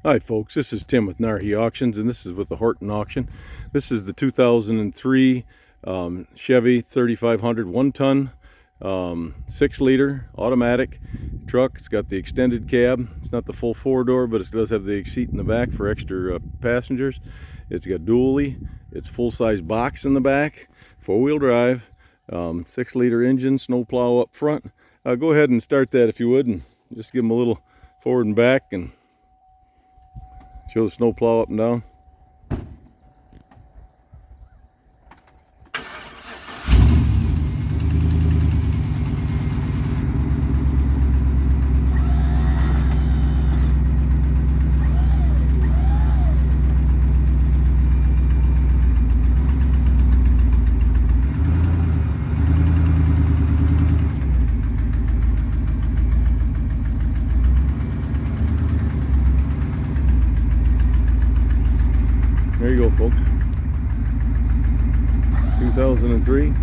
Hi folks, this is Tim with Narhi Auctions, and this is with the Horton auction. This is the 2003 Chevy 3500 1-ton 6-liter automatic truck. It's got the extended cab. It's not the full 4-door, but it does have the seat in the back for extra passengers. It's got dually. It's full-size box in the back, 4-wheel drive, 6-liter engine, Snow Plow up front. Go ahead and start that if you would, and just give them a little forward and back and show the Snow Plow up and down. There you go, folks. 2003